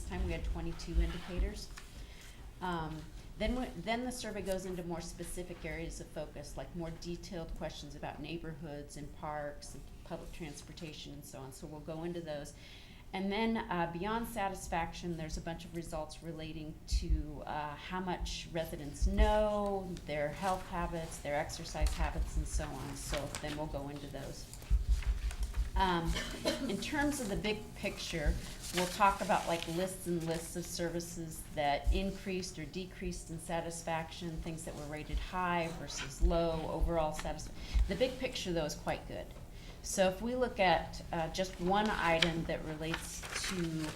time we had 22 indicators. Then the survey goes into more specific areas of focus, like more detailed questions about neighborhoods and parks and public transportation and so on. So we'll go into those. And then beyond satisfaction, there's a bunch of results relating to how much residents know, their health habits, their exercise habits, and so on. So then we'll go into those. In terms of the big picture, we'll talk about like lists and lists of services that increased or decreased in satisfaction, things that were rated high versus low, overall satisfaction. The big picture, though, is quite good. So if we look at just one item that relates to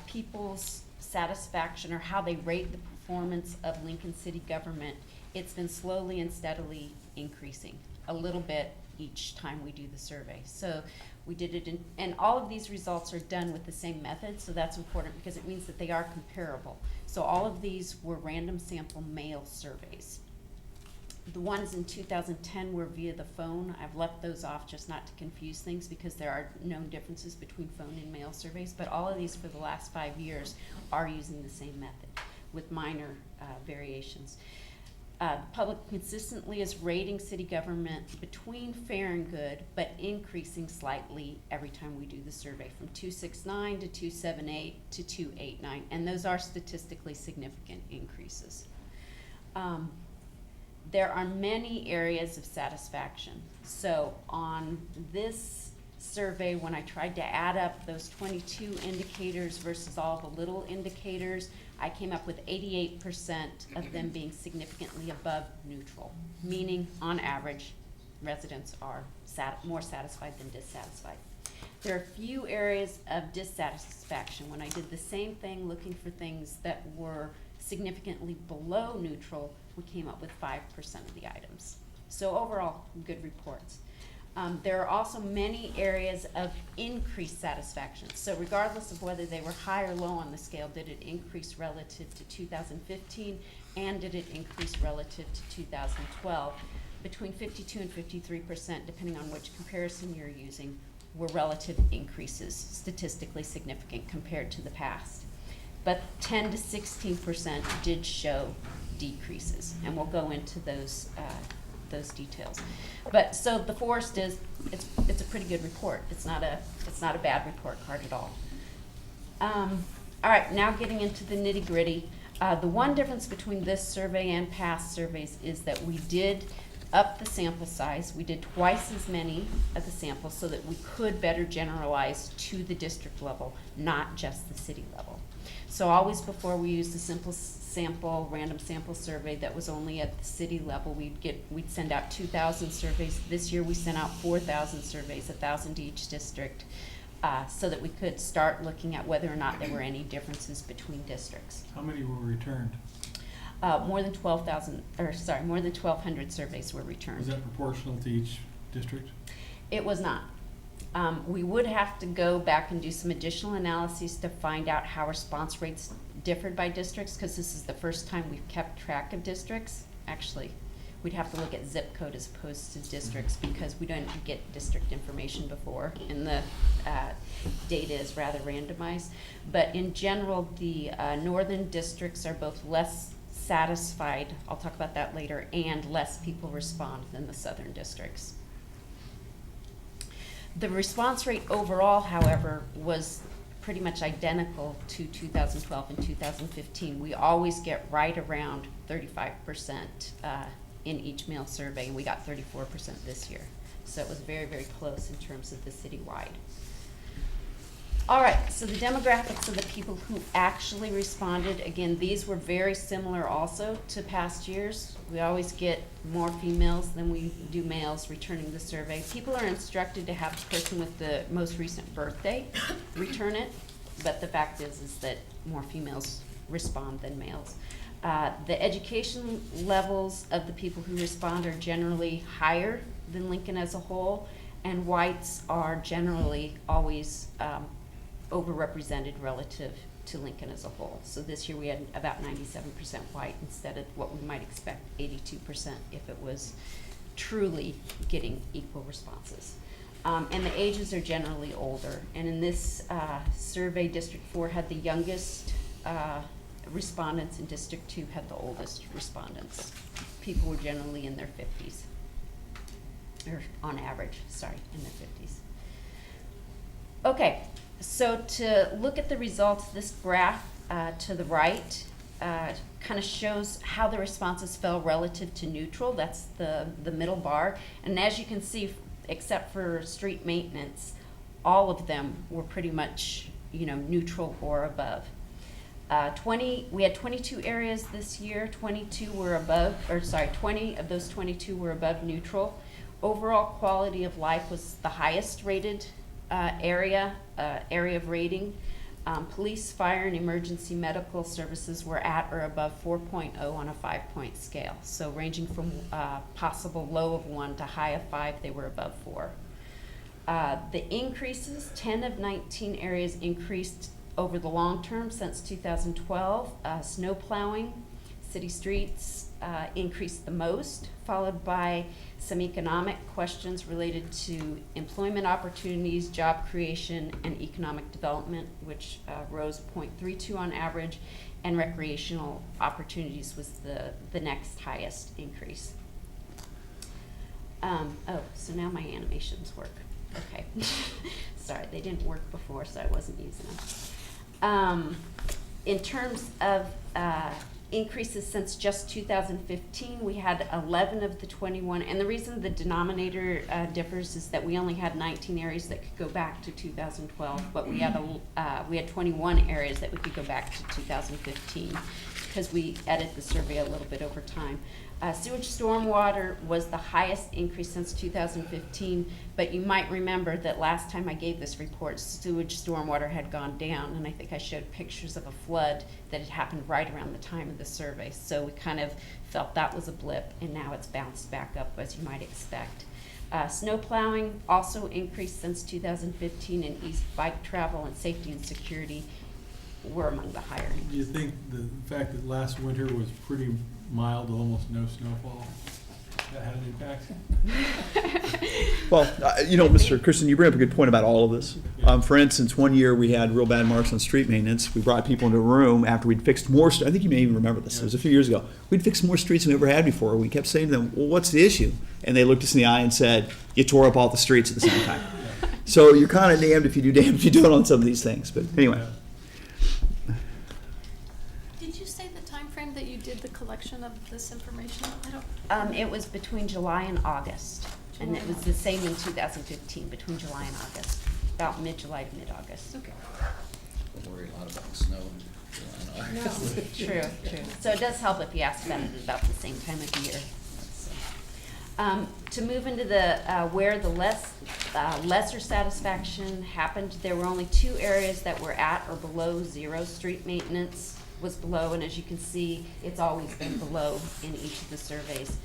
people's satisfaction or how they rate the performance of Lincoln City government, it's been slowly and steadily increasing a little bit each time we do the survey. So we did it and all of these results are done with the same method, so that's important because it means that they are comparable. So all of these were random sample mail surveys. The ones in 2010 were via the phone. I've left those off just not to confuse things because there are known differences between phone and mail surveys, but all of these for the last 5 years are using the same method with minor variations. The public consistently is rating city government between fair and good, but increasing slightly every time we do the survey, from 269 to 278 to 289, and those are statistically significant increases. There are many areas of satisfaction. So on this survey, when I tried to add up those 22 indicators versus all the little indicators, I came up with 88% of them being significantly above neutral, meaning on average, residents are more satisfied than dissatisfied. There are few areas of dissatisfaction. When I did the same thing looking for things that were significantly below neutral, we came up with 5% of the items. So overall, good reports. There are also many areas of increased satisfaction. So regardless of whether they were high or low on the scale, did it increase relative to 2015 and did it increase relative to 2012? Between 52 and 53%, depending on which comparison you're using, were relative increases, statistically significant compared to the past. But 10 to 16% did show decreases, and we'll go into those details. But so the forest is it's a pretty good report. It's not a bad report card at all. All right, now getting into the nitty gritty. The one difference between this survey and past surveys is that we did up the sample size. We did twice as many of the samples so that we could better generalize to the district level, not just the city level. So always before we used a simple sample, random sample survey that was only at the city level, we'd send out 2,000 surveys. This year we sent out 4,000 surveys, 1,000 to each district, so that we could start looking at whether or not there were any differences between districts. How many were returned? More than 1,200 surveys were returned. Was that proportional to each district? It was not. We would have to go back and do some additional analyses to find out how response rates differed by districts, because this is the first time we've kept track of districts. Actually, we'd have to look at zip code as opposed to districts because we don't get district information before, and the data is rather randomized. But in general, the northern districts are both less satisfied, I'll talk about that later, and less people respond than the southern districts. The response rate overall, however, was pretty much identical to 2012 and 2015. We always get right around 35% in each mail survey, and we got 34% this year. So it was very, very close in terms of the citywide. All right, so the demographics of the people who actually responded, again, these were very similar also to past years. We always get more females than we do males returning the survey. People are instructed to have the person with the most recent birthday return it, but the fact is that more females respond than males. The education levels of the people who respond are generally higher than Lincoln as a whole, and whites are generally always overrepresented relative to Lincoln as a whole. So this year we had about 97% white instead of what we might expect, 82%, if it was truly getting equal responses. And the ages are generally older. And in this survey, District 4 had the youngest respondents, and District 2 had the oldest respondents. People were generally in their 50s, or on average, sorry, in their 50s. Okay, so to look at the results, this graph to the right kind of shows how the responses fell relative to neutral. That's the middle bar. And as you can see, except for street maintenance, all of them were pretty much, neutral or above. We had 22 areas this year. 20 of those 22 were above neutral. Overall quality of life was the highest rated area of rating. Police, fire, and emergency medical services were at or above 4.0 on a 5-point scale. So ranging from possible low of 1 to high of 5, they were above 4. The increases, 10 of 19 areas increased over the long term since 2012. Snow plowing, city streets increased the most, followed by some economic questions related to employment opportunities, job creation, and economic development, which rose 0.32 on average, and recreational opportunities was the next highest increase. So now my animations work. Okay. Sorry, they didn't work before, so I wasn't using them. In terms of increases since just 2015, we had 11 of the 21, and the reason the denominator differs is that we only had 19 areas that could go back to 2012, but we had 21 areas that we could go back to 2015 because we edit the survey a little bit over time. Sewage stormwater was the highest increase since 2015, but you might remember that last time I gave this report, sewage stormwater had gone down, and I think I showed pictures of a flood that had happened right around the time of the survey. So we kind of felt that was a blip, and now it's bounced back up, as you might expect. Snow plowing also increased since 2015, and easy bike travel and safety and security were among the higher increases. Do you think the fact that last winter was pretty mild, almost no snowfall, that had an impact? Well, Mr. Christian, you bring up a good point about all of this. For instance, one year we had real bad marks on street maintenance. We brought people into a room after we'd fixed more. I think you may even remember this. It was a few years ago. We'd fixed more streets than we ever had before. We kept saying to them, "Well, what's the issue?" And they looked us in the eye and said, "You tore up all the streets at the same time." So you're kind of damned if you do, damned if you don't on some of these things. But anyway. Yeah. Did you say the time frame that you did the collection of this information? I don't. It was between July and August, and it was the same in 2015, between July and August, about mid-July to mid-August. Okay. Don't worry a lot about snow in July and August. True. So it does help if you ask about it at about the same time of year. To move into the where the lesser satisfaction happened, there were only 2 areas that were at or below 0. Street maintenance was below, and as you can see, it's always been below in each of the surveys.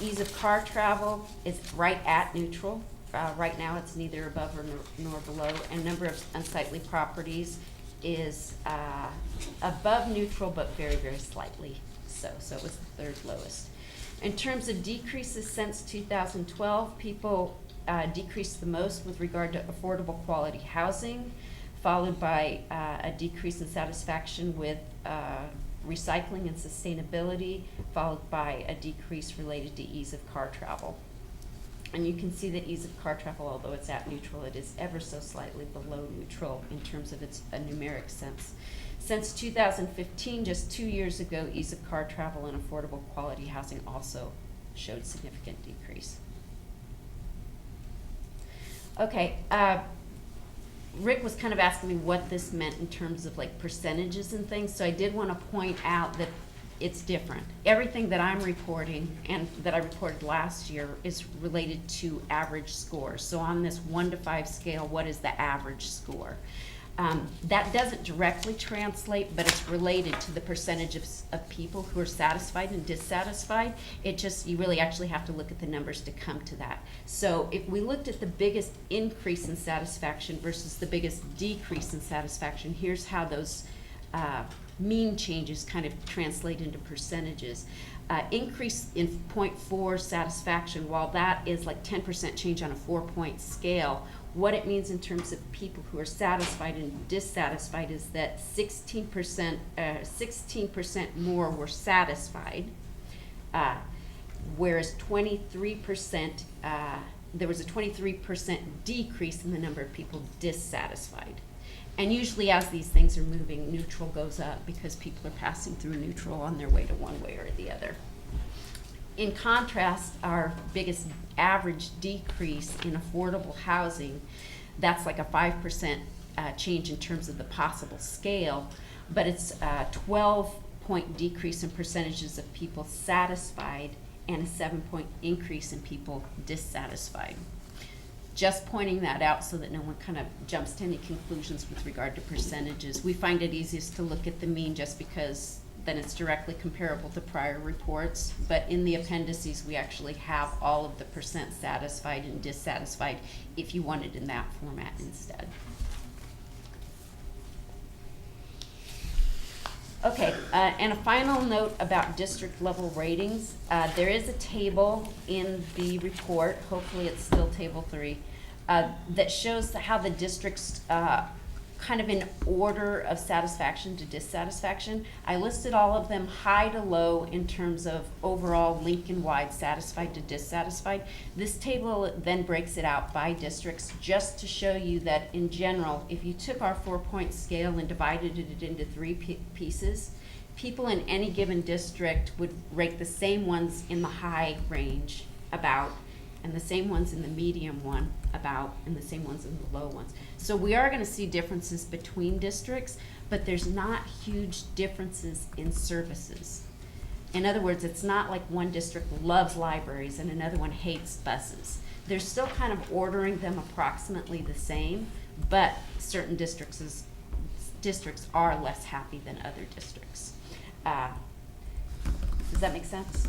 Ease of car travel is right at neutral. Right now, it's neither above nor below, and number of unsightly properties is above neutral, but very, very slightly so. So it was the 3rd lowest. In terms of decreases since 2012, people decreased the most with regard to affordable quality housing, followed by a decrease in satisfaction with recycling and sustainability, followed by a decrease related to ease of car travel. And you can see that ease of car travel, although it's at neutral, it is ever so slightly below neutral in terms of its numeric sense. Since 2015, just 2 years ago, ease of car travel and affordable quality housing also showed significant decrease. Okay, Rick was kind of asking me what this meant in terms of like percentages and things, so I did want to point out that it's different. Everything that I'm reporting and that I reported last year is related to average scores. So on this 1 to 5 scale, what is the average score? That doesn't directly translate, but it's related to the percentage of people who are satisfied and dissatisfied. You really actually have to look at the numbers to come to that. So if we looked at the biggest increase in satisfaction versus the biggest decrease in satisfaction, here's how those mean changes kind of translate into percentages. Increase in 0.4 satisfaction, while that is like 10% change on a 4-point scale, what it means in terms of people who are satisfied and dissatisfied is that 16% more were satisfied, whereas 23%, there was a 23% decrease in the number of people dissatisfied. And usually as these things are moving, neutral goes up because people are passing through neutral on their way to one way or the other. In contrast, our biggest average decrease in affordable housing, that's like a 5% change in terms of the possible scale, but it's a 12-point decrease in percentages of people satisfied and a 7-point increase in people dissatisfied. Just pointing that out so that no one kind of jumps to any conclusions with regard to percentages. We find it easiest to look at the mean just because then it's directly comparable to prior reports. But in the appendices, we actually have all of the percent satisfied and dissatisfied if you wanted in that format instead. Okay, and a final note about district level ratings. There is a table in the report, hopefully it's still table 3, that shows how the districts kind of in order of satisfaction to dissatisfaction. I listed all of them high to low in terms of overall Lincoln-wide satisfied to dissatisfied. This table then breaks it out by districts just to show you that in general, if you took our 4-point scale and divided it into 3 pieces, people in any given district would rate the same ones in the high range about, and the same ones in the medium one about, and the same ones in the low ones. So we are gonna see differences between districts, but there's not huge differences in services. In other words, it's not like one district loves libraries and another one hates buses. They're still kind of ordering them approximately the same, but certain districts are less happy than other districts. Does that make sense?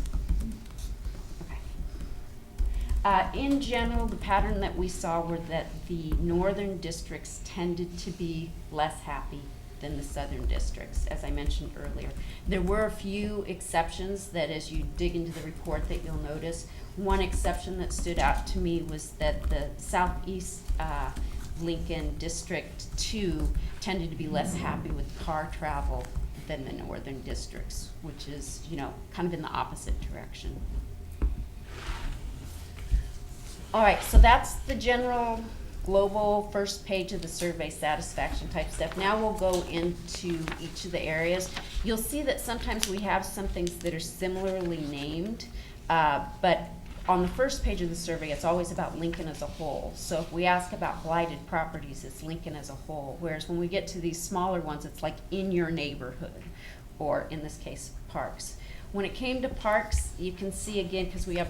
In general, the pattern that we saw were that the northern districts tended to be less happy than the southern districts, as I mentioned earlier. There were a few exceptions that as you dig into the report that you'll notice. One exception that stood out to me was that the southeast Lincoln District 2 tended to be less happy with car travel than the northern districts, which is, you know, kind of in the opposite direction. All right, so that's the general global first page of the survey satisfaction type stuff. Now we'll go into each of the areas. You'll see that sometimes we have some things that are similarly named, but on the first page of the survey, it's always about Lincoln as a whole. So if we ask about blighted properties, it's Lincoln as a whole. Whereas when we get to these smaller ones, it's like in your neighborhood, or in this case, parks. When it came to parks, you can see again, because we have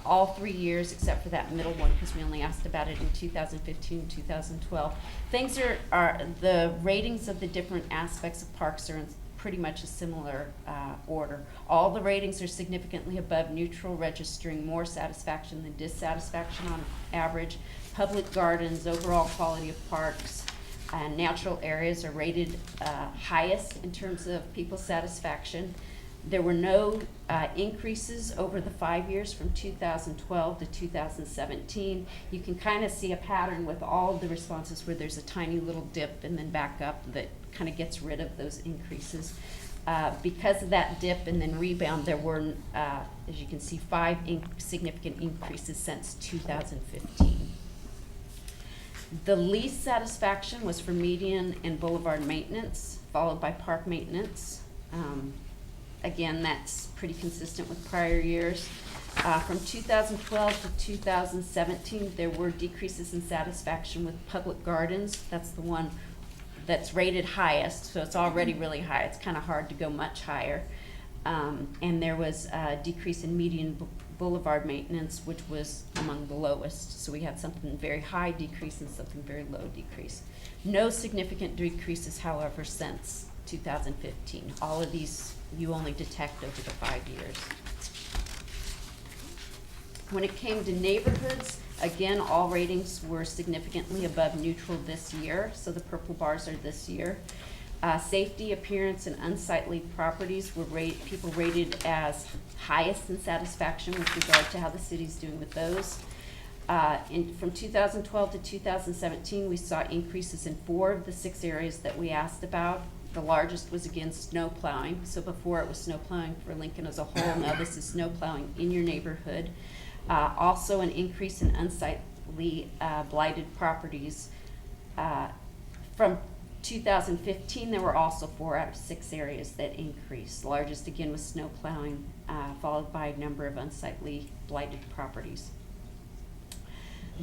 all 3 years except for that middle one, because we only asked about it in 2015 and 2012. Things are the ratings of the different aspects of parks are in pretty much a similar order. All the ratings are significantly above neutral, registering more satisfaction than dissatisfaction on average. Public gardens, overall quality of parks, and natural areas are rated highest in terms of people's satisfaction. There were no increases over the 5 years from 2012 to 2017. You can kind of see a pattern with all of the responses where there's a tiny little dip and then back up that kind of gets rid of those increases. Because of that dip and then rebound, there were, as you can see, 5 significant increases since 2015. The least satisfaction was for median and boulevard maintenance, followed by park maintenance. Again, that's pretty consistent with prior years. From 2012 to 2017, there were decreases in satisfaction with public gardens. That's the one that's rated highest, so it's already really high. It's kind of hard to go much higher. And there was a decrease in median boulevard maintenance, which was among the lowest. So we had something very high decrease and something very low decrease. No significant decreases, however, since 2015. All of these you only detect over the 5 years. When it came to neighborhoods, again, all ratings were significantly above neutral this year, so the purple bars are this year. Safety, appearance, and unsightly properties were people rated as highest in satisfaction with regard to how the city's doing with those. From 2012 to 2017, we saw increases in 4 of the 6 areas that we asked about. The largest was again snow plowing. So before it was snow plowing for Lincoln as a whole, now this is snow plowing in your neighborhood. Also an increase in unsightly blighted properties. From 2015, there were also 4 out of 6 areas that increased. The largest again was snow plowing, followed by a number of unsightly blighted properties.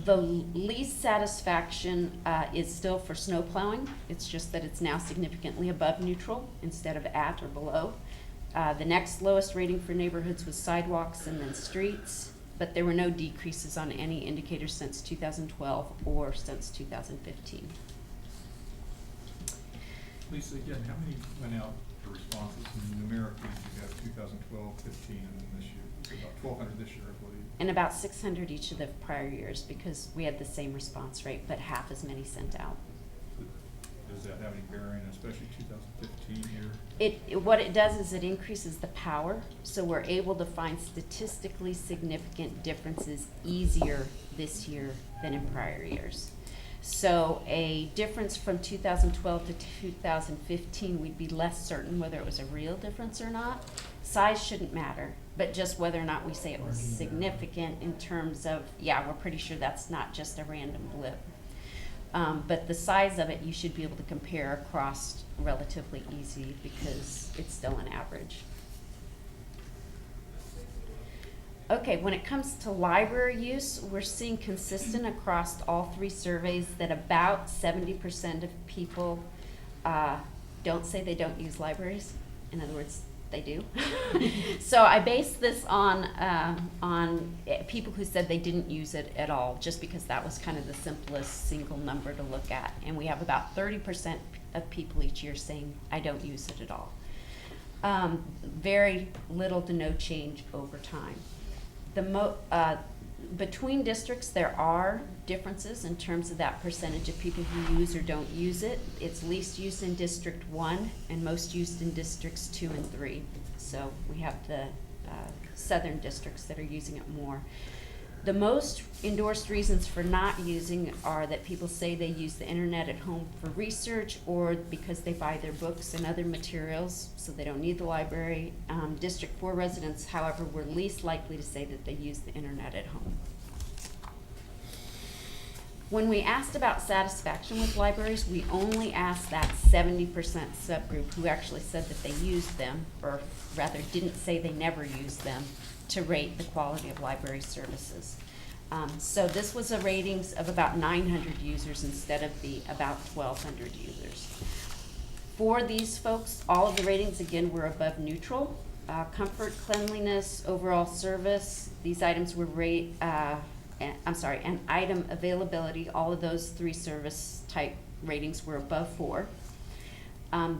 The least satisfaction is still for snow plowing. It's just that it's now significantly above neutral instead of at or below. The next lowest rating for neighborhoods was sidewalks and then streets, but there were no decreases on any indicators since 2012 or since 2015. Lisa, again, how many went out for responses? And numerically, you have 2012, 15, and then this year. So about 1,200 this year, I believe. And about 600 each of the prior years because we had the same response rate, but half as many sent out. Does that have any bearing, especially 2015 here? What it does is it increases the power, so we're able to find statistically significant differences easier this year than in prior years. So a difference from 2012 to 2015, we'd be less certain whether it was a real difference or not. Size shouldn't matter, but just whether or not we say it was significant in terms of, yeah, we're pretty sure that's not just a random blip. But the size of it, you should be able to compare across relatively easy because it's still an average. Okay, when it comes to library use, we're seeing consistent across all 3 surveys that about 70% of people don't say they don't use libraries. In other words, they do. So I based this on people who said they didn't use it at all, just because that was kind of the simplest single number to look at. And we have about 30% of people each year saying, I don't use it at all. Very little to no change over time. Between districts, there are differences in terms of that percentage of people who use or don't use it. It's least used in District 1 and most used in Districts 2 and 3. So we have the southern districts that are using it more. The most endorsed reasons for not using are that people say they use the internet at home for research or because they buy their books and other materials, so they don't need the library. District 4 residents, however, were least likely to say that they use the internet at home. When we asked about satisfaction with libraries, we only asked that 70% subgroup who actually said that they used them, or rather didn't say they never used them, to rate the quality of library services. So this was a ratings of about 900 users instead of the about 1,200 users. For these folks, all of the ratings again were above neutral. Comfort, cleanliness, overall service, these items were and item availability, all of those 3 service type ratings were above 4.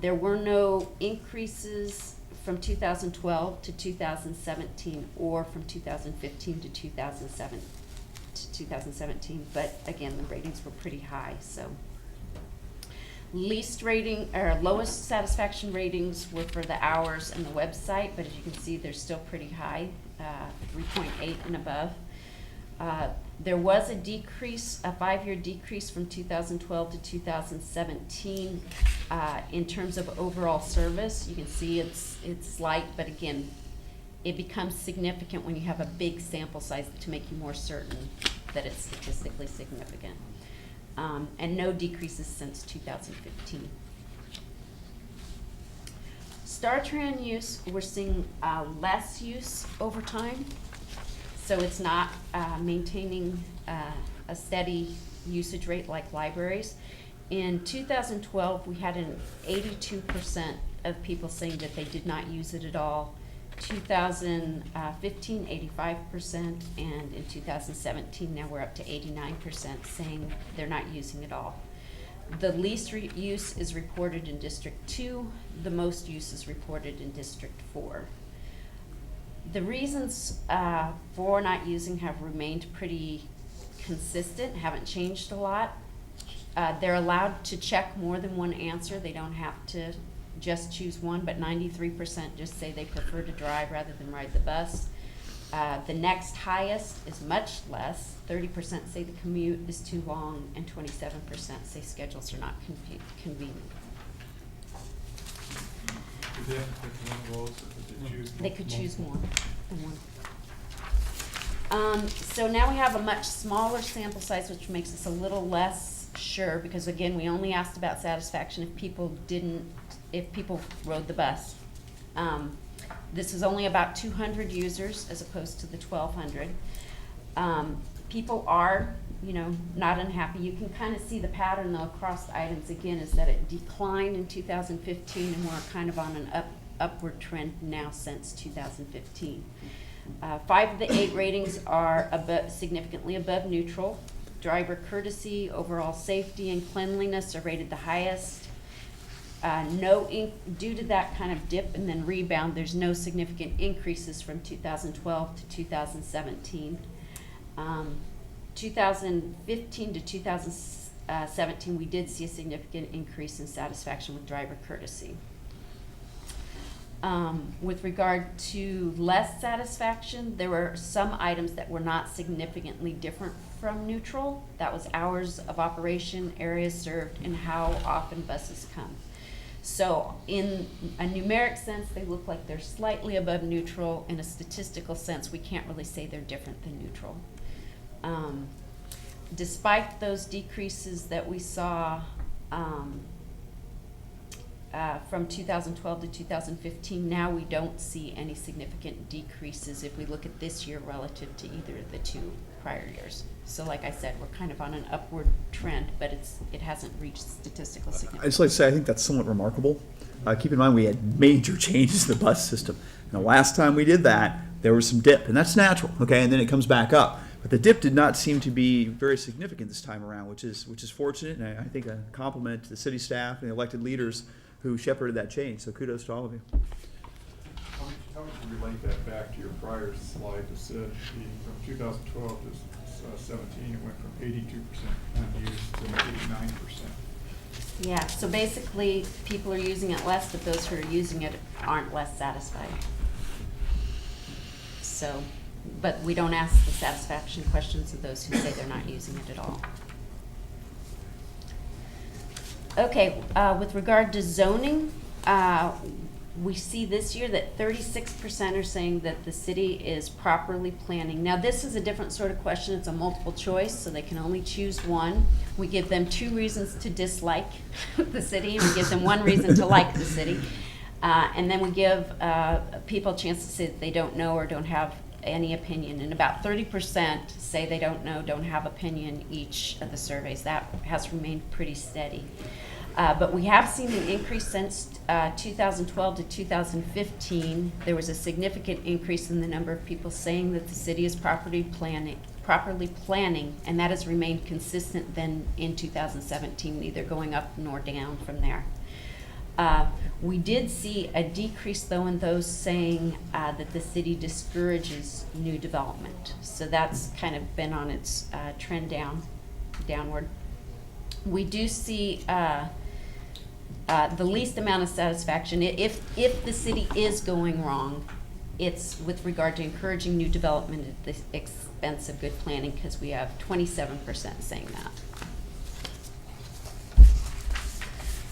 There were no increases from 2012 to 2017 or from 2015 to 2017, but again, the ratings were pretty high, so. Lowest satisfaction ratings were for the hours and the website, but as you can see, they're still pretty high, 3.8 and above. There was a decrease, a 5-year decrease from 2012 to 2017 in terms of overall service. You can see it's slight, but again, it becomes significant when you have a big sample size to make you more certain that it's statistically significant. And no decreases since 2015. StarTran use, we're seeing less use over time. So it's not maintaining a steady usage rate like libraries. In 2012, we had an 82% of people saying that they did not use it at all. 2015, 85%, and in 2017, now we're up to 89% saying they're not using it all. The least use is reported in District 2. The most use is reported in District 4. The reasons for not using have remained pretty consistent, haven't changed a lot. They're allowed to check more than one answer. They don't have to just choose one, but 93% just say they prefer to drive rather than ride the bus. The next highest is much less. 30% say the commute is too long, and 27% say schedules are not convenient. Did they have to pick one of those, or did they choose? They could choose more than one. So now we have a much smaller sample size, which makes us a little less sure, because again, we only asked about satisfaction if people rode the bus. This is only about 200 users as opposed to the 1,200. People are, not unhappy. You can kind of see the pattern though across the items again, is that it declined in 2015 and we're kind of on an upward trend now since 2015. 5 of the 8 ratings are significantly above neutral. Driver courtesy, overall safety, and cleanliness are rated the highest. Due to that kind of dip and then rebound, there's no significant increases from 2012 to 2017. 2015 to 2017, we did see a significant increase in satisfaction with driver courtesy. With regard to less satisfaction, there were some items that were not significantly different from neutral. That was hours of operation, areas served, and how often buses come. So in a numeric sense, they look like they're slightly above neutral. In a statistical sense, we can't really say they're different than neutral. Despite those decreases that we saw from 2012 to 2015, now we don't see any significant decreases if we look at this year relative to either of the 2 prior years. So like I said, we're kind of on an upward trend, but it hasn't reached statistical I'd significance. just like to say, I think that's somewhat remarkable. Keep in mind, we had major changes to the bus system. And the last time we did that, there was some dip, and that's natural, okay? And then it comes back up. But the dip did not seem to be very significant this time around, which is fortunate, and I think a compliment to the city staff and the elected leaders who shepherded that change. So kudos to all of you. How would you relate that back to your prior slide that said from 2012 to 17, it went from 82% unused to 89%? Yeah, so basically, people are using it less, but those who are using it aren't less satisfied. So, but we don't ask the satisfaction questions of those who say they're not using it at all. Okay, with regard to zoning, we see this year that 36% are saying that the city is properly planning. Now, this is a different sort of question. It's a multiple choice, so they can only choose one. We give them 2 reasons to dislike the city, and we give them 1 reason to like the city. And then we give people a chance to say that they don't know or don't have any opinion. And about 30% say they don't know, don't have opinion each of the surveys. That has remained pretty steady. But we have seen an increase since 2012 to 2015. There was a significant increase in the number of people saying that the city is properly planning, and that has remained consistent then in 2017, neither going up nor down from there. We did see a decrease, though, in those saying that the city discourages new development. So that's kind of been on its trend downward. We do see the least amount of satisfaction. If the city is going wrong, it's with regard to encouraging new development at the expense of good planning, because we have 27% saying that.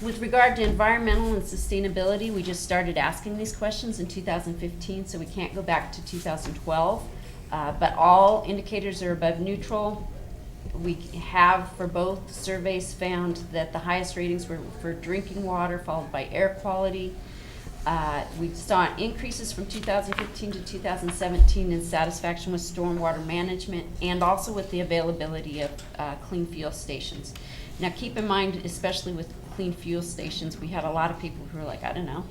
With regard to environmental and sustainability, we just started asking these questions in 2015, so we can't go back to 2012. But all indicators are above neutral. We have, for both surveys, found that the highest ratings were for drinking water, followed by air quality. We saw increases from 2015 to 2017 in satisfaction with stormwater management and also with the availability of clean fuel stations. Now, keep in mind, especially with clean fuel stations, we had a lot of people who were like, I don't know.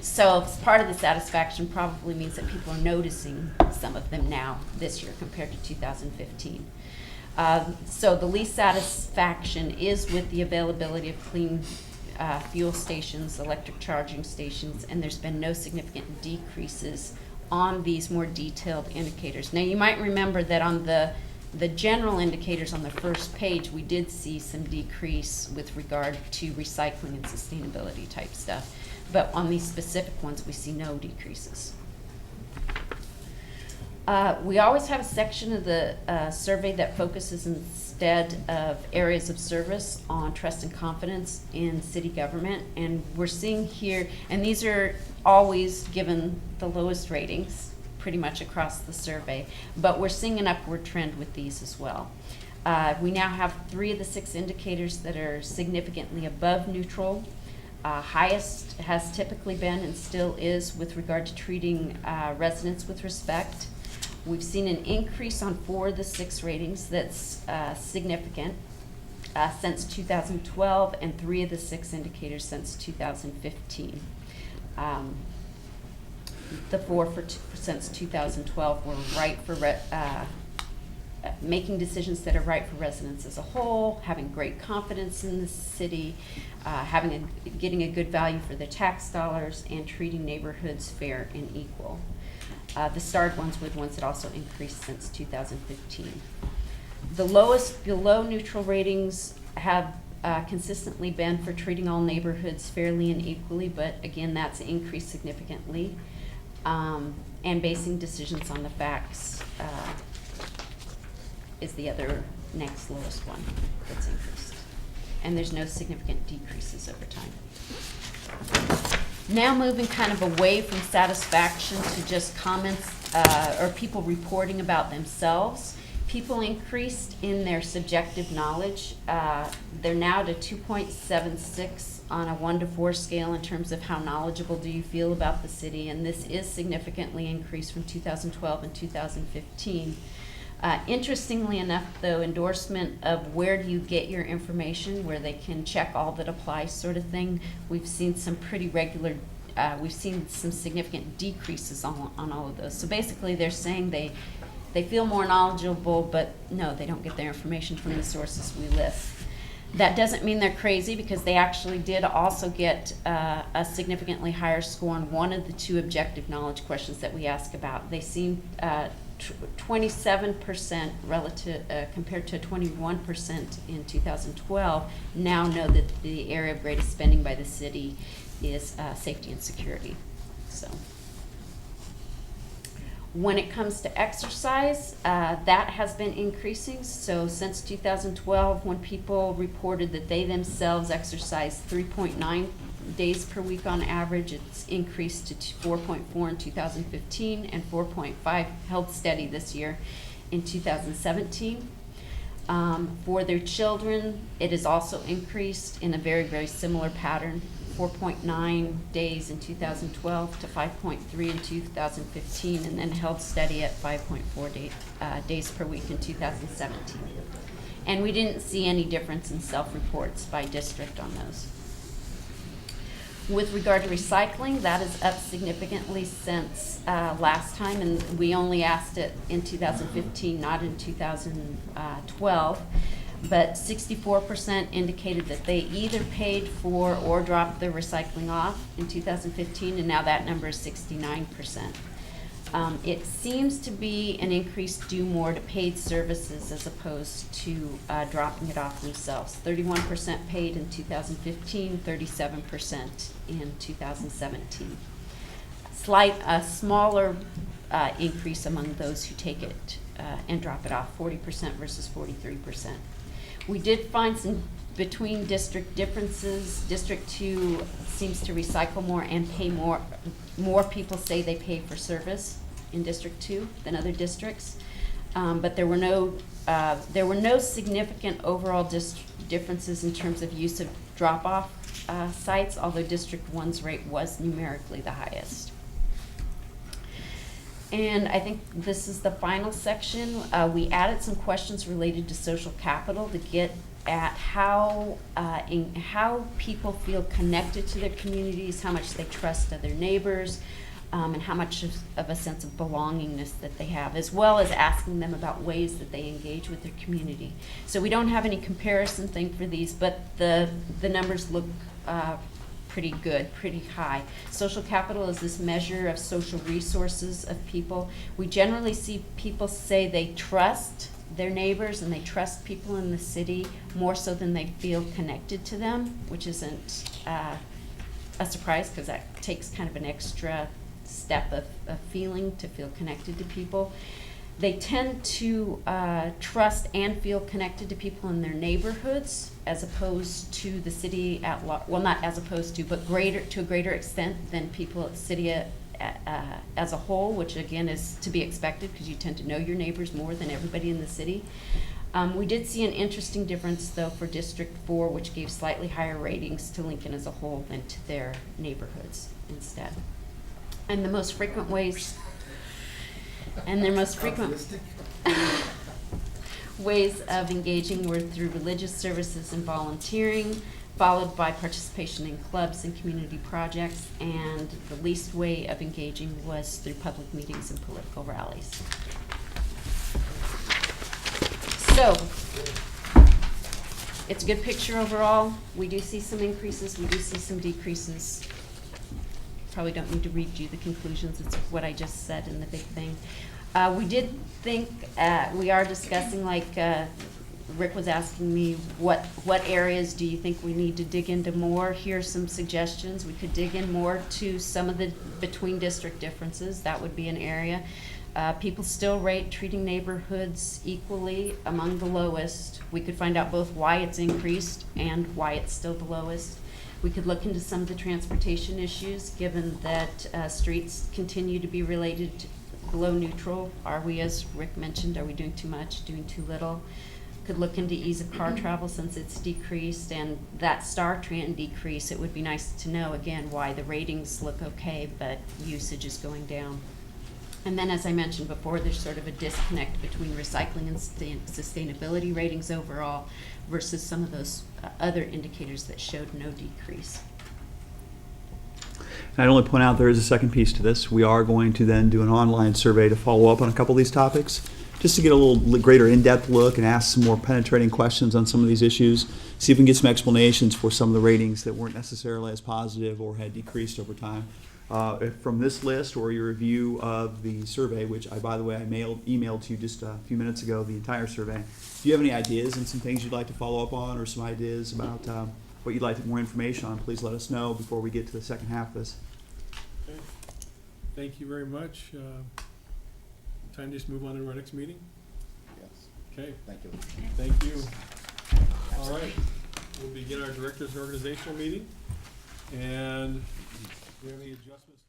So part of the satisfaction probably means that people are noticing some of them now this year compared to 2015. So the least satisfaction is with the availability of clean fuel stations, electric charging stations, and there's been no significant decreases on these more detailed indicators. Now, you might remember that on the The general indicators on the first page, we did see some decrease with regard to recycling and sustainability type stuff. But on these specific ones, we see no decreases. We always have a section of the survey that focuses instead of areas of service on trust and confidence in city government. And we're seeing here, and these are always given the lowest ratings pretty much across the survey, but we're seeing an upward trend with these as well. We now have 3 of the 6 indicators that are significantly above neutral. Highest has typically been and still is with regard to treating residents with respect. We've seen an increase on 4 of the 6 ratings that's significant since 2012, and 3 of the 6 indicators since 2015. The 4 since 2012 were right for making decisions that are right for residents as a whole, having great confidence in the city, getting a good value for their tax dollars, and treating neighborhoods fair and equal. The starred ones were the ones that also increased since 2015. The lowest below neutral ratings have consistently been for treating all neighborhoods fairly and equally, but again, that's increased significantly. And basing decisions on the facts is the other next lowest one that's increased. And there's no significant decreases over time. Now moving kind of away from satisfaction to just comments or people reporting about themselves. People increased in their subjective knowledge. They're now to 2.76 on a 1 to 4 scale in terms of how knowledgeable do you feel about the city, and this is significantly increased from 2012 and 2015. Interestingly enough, though, endorsement of where do you get your information, where they can check all that applies sort of thing, we've seen some pretty regular, we've seen some significant decreases on all of those. So basically they're saying they feel more knowledgeable, but no, they don't get their information from the sources we list. That doesn't mean they're crazy, because they actually did also get a significantly higher score on 1 of the 2 objective knowledge questions that we asked about. They seem 27% relative compared to 21% in 2012 now know that the area of greatest spending by the city is safety and security. So when it comes to exercise, that has been increasing. So since 2012, when people reported that they themselves exercised 3.9 days per week on average, it's increased to 4.4 in 2015 and 4.5 held steady this year in 2017. For their children, it has also increased in a very, very similar pattern. 4.9 days in 2012 to 5.3 in 2015, and then held steady at 5.4 days per week in 2017. And we didn't see any difference in self-reports by district on those. With regard to recycling, that is up significantly since last time, and we only asked it in 2015, not in 2012. But 64% indicated that they either paid for or dropped their recycling off in 2015, and now that number is 69%. It seems to be an increase due more to paid services as opposed to dropping it off themselves. 31% paid in 2015, 37% in 2017. A smaller increase among those who take it and drop it off, 40% versus 43%. We did find some between district differences. District 2 seems to recycle more and pay more. More people say they pay for service in District 2 than other districts. But there were no significant overall differences in terms of use of drop-off sites, although District 1's rate was numerically the highest. And I think this is the final section. We added some questions related to social capital to get at how people feel connected to their communities, how much they trust other neighbors, and how much of a sense of belongingness that they have, as well as asking them about ways that they engage with their community. So we don't have any comparison thing for these, but the numbers look pretty good, pretty high. Social capital is this measure of social resources of people. We generally see people say they trust their neighbors and they trust people in the city more so than they feel connected to them, which isn't a surprise because that takes kind of an extra step of feeling to feel connected to people. They tend to trust and feel connected to people in their neighborhoods as opposed to the city at large. Well, not as opposed to, but to a greater extent than people at the city as a whole, which again is to be expected because you tend to know your neighbors more than everybody in the city. We did see an interesting difference though for District 4, which gave slightly higher ratings to Lincoln as a whole than to their neighborhoods instead. And the most frequent ways, and their most frequent ways of engaging were through religious services and volunteering, followed by participation in clubs and community projects, and the least way of engaging was through public meetings and political rallies. So, it's a good picture overall. We do see some increases, we do see some decreases. Probably don't need to read you the conclusions, it's what I just said in the big thing. We did think, we are discussing, like Rick was asking me, what areas do you think we need to dig into more? Here are some suggestions. We could dig in more to some of the between district differences. That would be an area. People still rate treating neighborhoods equally among the lowest. We could find out both why it's increased and why it's still the lowest. We could look into some of the transportation issues, given that streets continue to be related to below neutral. Are we, as Rick mentioned, are we doing too much, doing too little? Could look into ease of car travel since it's decreased, and that Star Trend decrease, it would be nice to know again why the ratings look okay, but usage is going down. And then, as I mentioned before, there's sort of a disconnect between recycling and sustainability ratings overall versus some of those other indicators that showed no decrease. And I'd only point out there is a second piece to this. We are going to then do an online survey to follow up on a couple of these topics, just to get a little greater in-depth look and ask some more penetrating questions on some of these issues, see if we can get some explanations for some of the ratings that weren't necessarily as positive or had decreased over time. From this list or your review of the survey, which by the way, I emailed to you just a few minutes ago, the entire survey. Do you have any ideas and some things you'd like to follow up on, or some ideas about what you'd like more information on? Please let us know before we get to the second half of this. Okay. Thank you very much. Time to just move on to our next meeting? Yes, Okay, thank you. thank you. All right, we'll begin our directors organizational meeting. And do you have any adjustments?